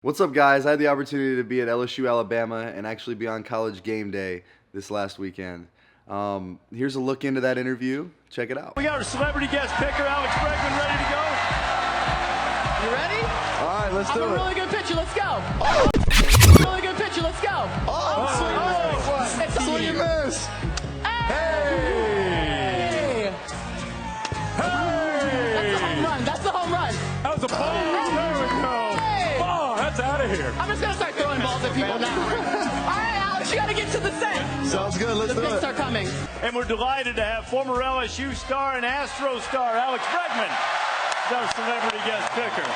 What's up, guys? I had the opportunity to be at LSU, Alabama, and actually be on College Game Day this last weekend. Here's a look into that interview. Check it out. We got our celebrity guest picker, Alex Bregman, ready to go. You ready? All right, let's do it. I'm a really good pitcher. Let's go. Oh. Really good pitcher. Let's go. It's a swing and miss. Hey! That's a home run. That's a home run. That was a ball. There we go. Oh, that's out of here. I'm just going to start throwing balls at people now. All right, Alex, you got to get to the set. Sounds good. Let's The do picks it. are coming. And we're delighted to have former LSU star and Astro star Alex Bregman as our celebrity guest picker.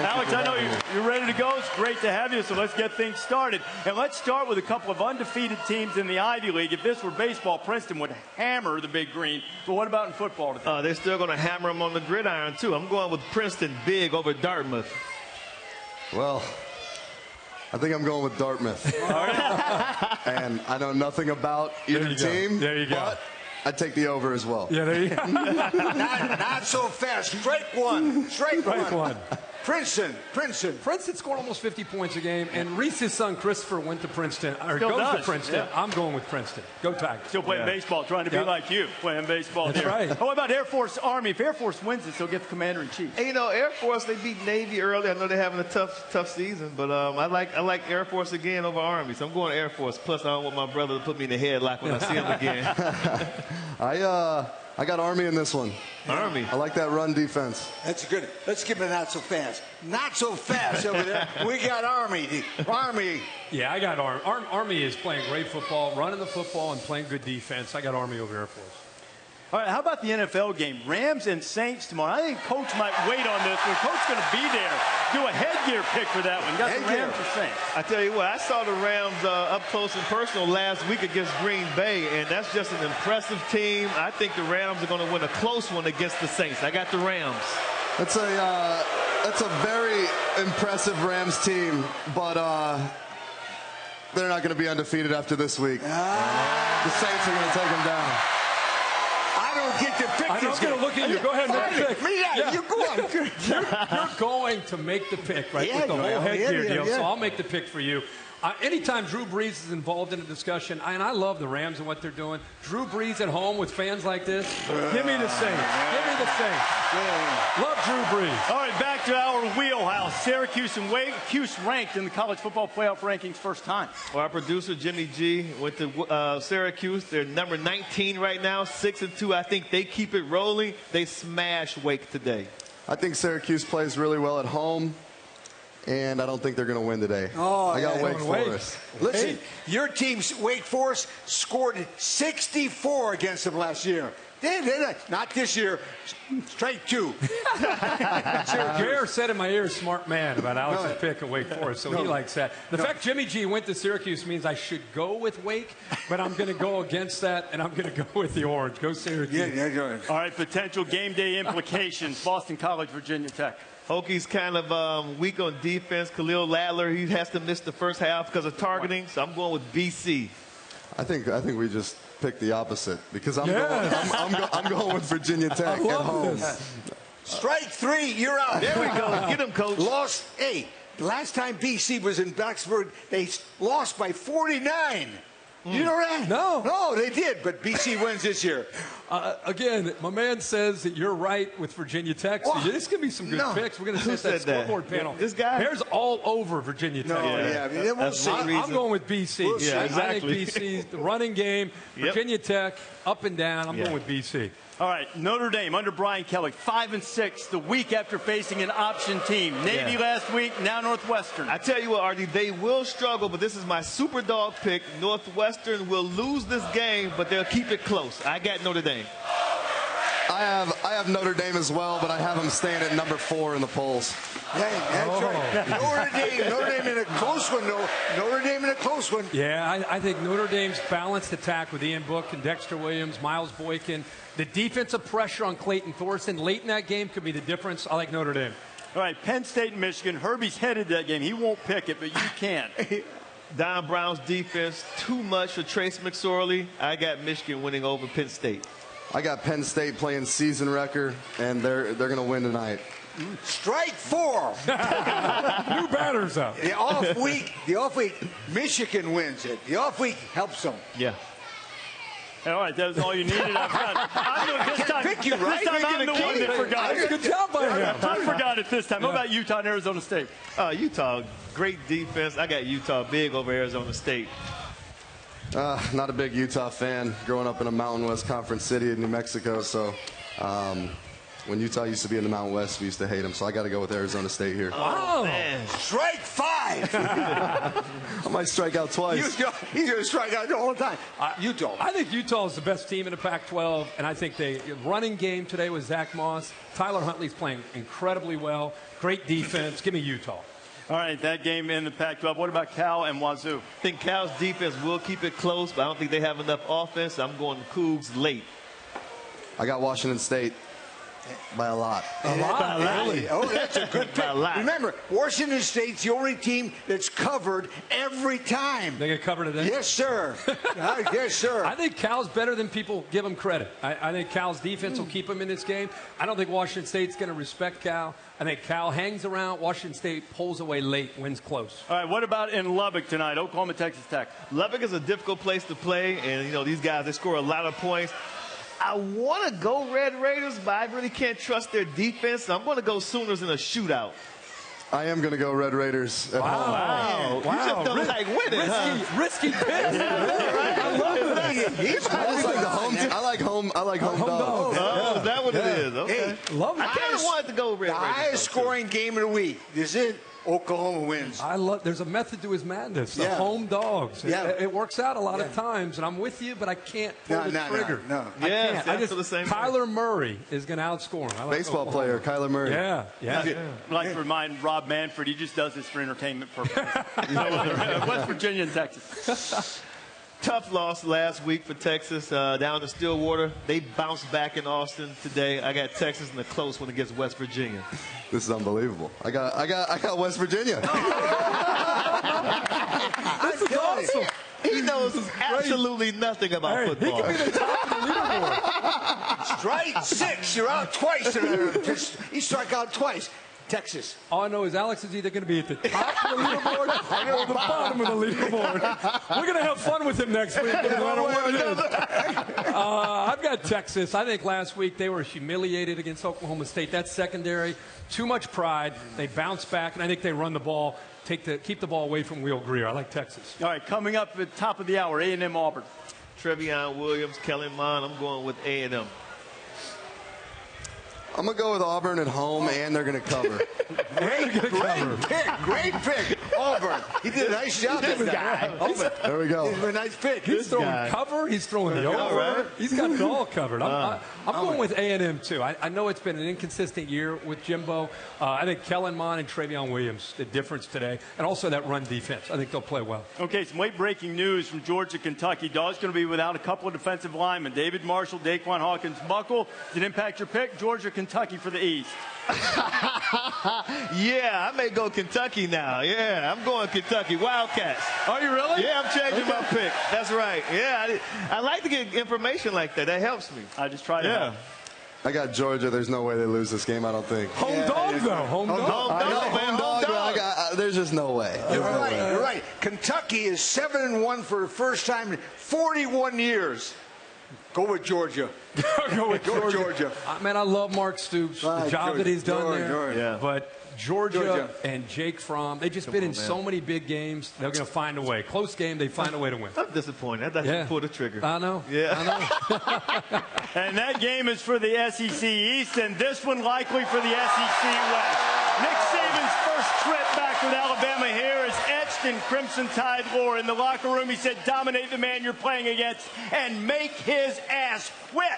Alex, I know you're ready to go. It's great to have you, so let's get things started. And let's start with a couple of undefeated teams in the Ivy League. If this were baseball, Princeton would hammer the Big Green. But what about in football today? They're still going to hammer them on the gridiron, too. I'm going with Princeton big over Dartmouth. Well, I think I'm going with Dartmouth. And I know nothing about either team. There you go. But I'd take the over as well. Yeah, there you go. Not so fast. Strike one. Strike one. Princeton. Princeton scored almost 50 points a game, and Reese's son Christopher went to Princeton, or Still goes does, to Princeton. yeah. I'm going with Princeton. Go Tigers. Still playing baseball, trying to be Yep. like you, playing baseball That's here. right. Oh, what about Air Force Army? If Air Force wins this, they'll get the commander-in-chief. Hey, you know, Air Force, they beat Navy early. I know they're having a tough season, but I like Air Force again over Army, so I'm going Air Force. Plus, I don't want my brother to put me in the headlock when I see him again. I got Army in this one. Army. I like that run defense. That's good. Let's give it not so fast. Not so fast over there. We got Army. Army. Yeah, I got Army. Army is playing great football, running the football, and playing good defense. I got Army over Air Force. All right, how about the NFL game? Rams and Saints tomorrow. I think Coach might wait on this one. Coach going to be there. Do a headgear pick for that one. Got the Rams or Saints? I tell you what, I saw the Rams up close and personal last week against Green Bay, and that's just an impressive team. I think the Rams are going to win a close one against the Saints. I got the Rams. That's a very impressive Rams team, but they're not going to be undefeated after this week. The Saints are going to take them down. I don't get to pick I'm this not going to game. look at you. Go ahead and make the pick. Yeah, you go on. You're going to make the pick, right? Yeah, with the whole yeah, headgear yeah, deal. yeah. So I'll make the pick for you. Anytime Drew Brees is involved in a discussion, and I love the Rams and what they're doing. Drew Brees at home with fans like this. Give me the Saints. Give me the Saints. Love Drew Brees. All right, back to our wheelhouse. Syracuse and Wake ranked in the college football playoff rankings first time. Well, our producer, Jimmy G, went to Syracuse. They're number 19 right now, 6-2. I think they keep it rolling. They smash Wake today. I think Syracuse plays really well at home, and I don't think they're going to win today. I got Wake Forest. Listen, your team, Wake Forest, scored 64 against them last year. Not this year. Strike two. Gare said in my ear, smart man, about Alex's pick at Wake Forest, so he likes that. The fact Jimmy G went to Syracuse means I should go with Wake, but I'm going to go against that, and I'm going to go with the Orange. Go Syracuse. Yeah. All right, potential game day implications. Boston College, Virginia Tech. Hokies kind of weak on defense. Khalil Ladler, he has to miss the first half because of targeting, so I'm going with BC. I think we just picked the opposite because I'm going with Virginia Tech at home. Strike three. You're out. There we go. Get him, Coach. Lost. Hey, last time BC was in Blacksburg, they lost by 49. You know that? No, they did, but BC wins this year. Again, my man says that you're right with Virginia Tech. So this could be some good picks. We're going to set that said that? scoreboard panel. This guy? Hair's all over Virginia Tech. We'll see. I'm going with BC. Yeah, I exactly. think BC, the running game, Virginia Tech, up and down. I'm going with BC. All right, Notre Dame under Brian Kelly, 5-6, the week after facing an option team. Navy last week, now Northwestern. I tell you what, Artie, they will struggle, but this is my super dog pick. Northwestern will lose this game, but they'll keep it close. I got Notre Dame. I have Notre Dame as well, but I have them staying at number 4 in the polls. That's right. Notre Dame in a close one, though. Notre Dame in a close one. Yeah, I think Notre Dame's balanced attack with Ian Book and Dexter Williams, Miles Boykin. The defensive pressure on Clayton Thorson late in that game could be the difference. I like Notre Dame. All right, Penn State and Michigan. Herbie's headed that game. He won't pick it, but you can. Don Brown's defense, too much for Trace McSorley. I got Michigan winning over Penn State. I got Penn State playing season record, and they're going to win tonight. Strike 4. New batters up. The off week, Michigan wins it. The off week helps them. Yeah. All right, that was all you needed. I'm doing this time. Pick you, right? This time I'm the one that forgot. Good job by him. I forgot it this time. What about Utah and Arizona State? Utah, great defense. I got Utah big over Arizona State. Not a big Utah fan. Growing up in a Mountain West Conference city in New Mexico, so when Utah used to be in the Mountain West, we used to hate them. So I got to go with Arizona State here. Oh, man. Strike 5. I might strike out twice. He's going to strike out all the time. Utah. I think Utah is the best team in the Pac-12, and I think they running game today with Zach Moss. Tyler Huntley's playing incredibly well. Great defense. Give me Utah. All right, that game in the Pac-12. What about Cal and Wazoo? I think Cal's defense will keep it close, but I don't think they have enough offense. I'm going Cougs late. I got Washington State by a lot. Really? Oh, that's a good pick. A lot. Remember, Washington State's the only team that's covered every time. They get covered today? Yes, sir. Yes, sir. I think Cal's better than people give him credit. I think Cal's defense will keep him in this game. I don't think Washington State's going to respect Cal. I think Cal hangs around. Washington State pulls away late, wins close. All right, what about in Lubbock tonight? Oklahoma, Texas Tech. Lubbock is a difficult place to play, and, these guys, they score a lot of points. I want to go Red Raiders, but I really can't trust their defense. So I'm going to go Sooners in a shootout. I am going to go Red Raiders at home. Wow. You just don't like winning, Risky pick. I love it. I like home dogs. Oh, is that what it is? Okay. Hey, Love it. I kind of wanted to go Red The Raiders. highest scoring game of the week. This is it. Oklahoma wins. There's a method to his madness. The Yeah. home dogs. Yeah. It works out a lot of times, and I'm with you, but I can't pull the trigger. No. I Yes, can't. I feel the same way. Kyler Murray is going to outscore him. I like Baseball Oklahoma. player, Kyler Murray. Yeah. I'd like to remind Rob Manfred, he just does this for entertainment purposes. West Virginia and Texas. Tough loss last week for Texas down to Stillwater. They bounced back in Austin today. I got Texas in a close one against West Virginia. This is unbelievable. I got West Virginia. This is awesome. He knows absolutely nothing about football. He could be the top of the leaderboard. Strike 6. You're out twice. He struck out twice. Texas. All I know is Alex is either going to be at the top of the leaderboard or the bottom of the leaderboard. We're going to have fun with him next week, no matter what it is. I've got Texas. I think last week they were humiliated against Oklahoma State. That's secondary. Too much pride. They bounce back, and I think they run the ball, keep the ball away from Will Greer. I like Texas. All right, coming up at the top of the hour, A&M Auburn. Trevion Williams, Kellen Mond. I'm going with A&M. I'm going to go with Auburn at home, and they're going to cover. Great pick. Auburn. He did a nice job, this guy. There we go. A nice pick. He's throwing cover. He's throwing the over. Right? He's got it all covered. I'm going with A&M, too. I know it's been an inconsistent year with Jimbo. I think Kellen Mond and Trevion Williams, the difference today, and also that run defense. I think they'll play well. Okay, some late-breaking news from Georgia, Kentucky. Dawg's going to be without a couple of defensive linemen. David Marshall, Daquan Hawkins, Buckle. Did it impact your pick? Georgia, Kentucky for the East. Yeah, I may go Kentucky now. Yeah, I'm going Kentucky. Wildcats. Are you really? Yeah, I'm changing my pick. That's right. Yeah, I like to get information like that. That helps me. I just tried it out. I got Georgia. There's no way they lose this game, I don't think. Home dog, though. Home dog. I know, home dog, but there's just no way. You're right. Kentucky is 7-1 for the first time in 41 years. Go with Georgia. Go with Georgia. Man, I love Mark Stoops, the job that he's done there. Georgia. Yeah. But Georgia and Jake Fromm, they've just been in so many big games. They're going to find a way. Close game, they find a way to win. I'm disappointed. I thought you pulled the trigger. I know. Yeah. I know. And that game is for the SEC East, and this one likely for the SEC West. Nick Saban's first trip back with Alabama here is etched in Crimson Tide lore. In the locker room, he said, dominate the man you're playing against and make his ass quit.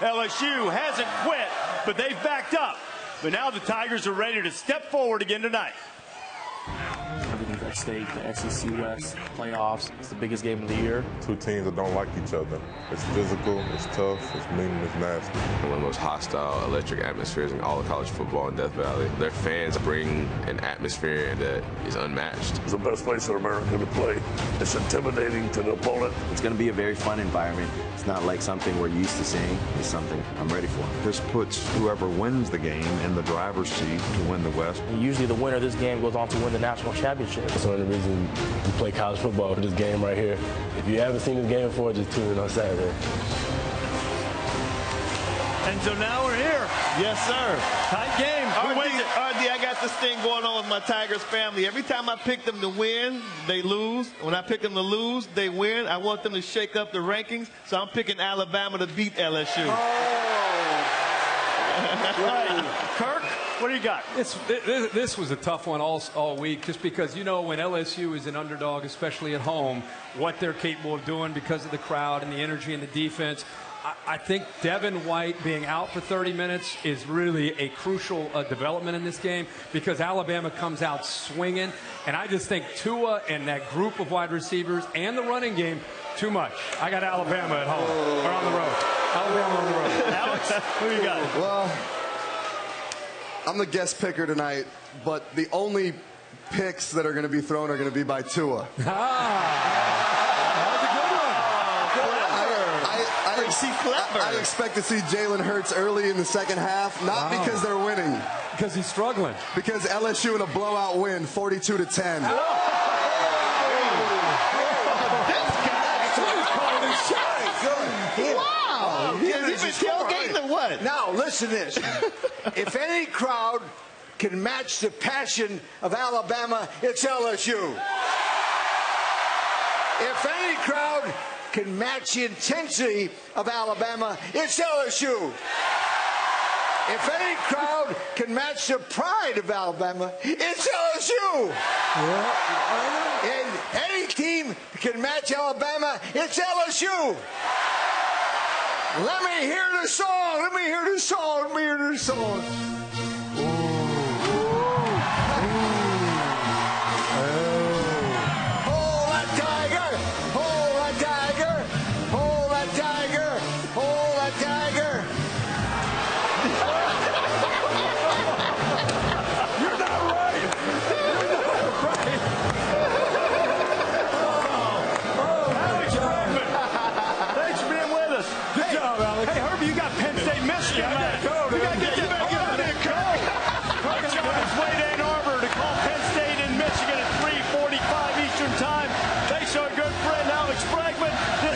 LSU hasn't quit, but they've backed up. But now the Tigers are ready to step forward again tonight. New York State, the SEC West playoffs. It's the biggest game of the year. Two teams that don't like each other. It's physical, it's tough, it's mean, it's nasty. One of the most hostile, electric atmospheres in all of college football in Death Valley. Their fans bring an atmosphere that is unmatched. It's the best place in America to play. It's intimidating to the opponent. It's going to be a very fun environment. It's not like something we're used to seeing. It's something I'm ready for. This puts whoever wins the game in the driver's seat to win the West. And usually the winner of this game goes on to win the national championship. That's one of the reasons we play college football, for this game right here. If you haven't seen this game before, just tune in on Saturday. And so now we're here. Yes, sir. Tight game. RD, I got this thing going on with my Tigers family. Every time I pick them to win, they lose. When I pick them to lose, they win. I want them to shake up the rankings, so I'm picking Alabama to beat LSU. Right. Kirk, what do you got? This was a tough one all week, just because, you know, when LSU is an underdog, especially at home, what they're capable of doing because of the crowd and the energy and the defense. I think Devin White being out for 30 minutes is really a crucial development in this game, because Alabama comes out swinging. And I just think Tua and that group of wide receivers and the running game, too much. I got Alabama at home or on the road. Alabama on the road. Alex, who you got? Well, I'm the guest picker tonight, but the only picks that are going to be thrown are going to be by Tua. I expect to see Jalen Hurts early in the second half, not because they're winning. Because he's struggling. Because LSU in a blowout win, 42-10. Wow! He's been tailgating or what? Now, listen to this. If any crowd can match the passion of Alabama, it's LSU. If any crowd can match the intensity of Alabama, it's LSU. If any crowd can match the pride of Alabama, it's LSU. And any team can match Alabama, it's LSU. Let me hear the song. Let me hear the song. Let me hear the song.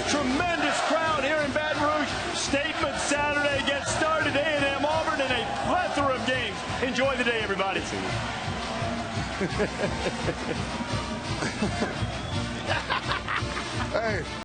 Tremendous crowd here in Baton Rouge. Statement Saturday gets started. A&M Auburn in a plethora of games. Enjoy the day, everybody. Hey.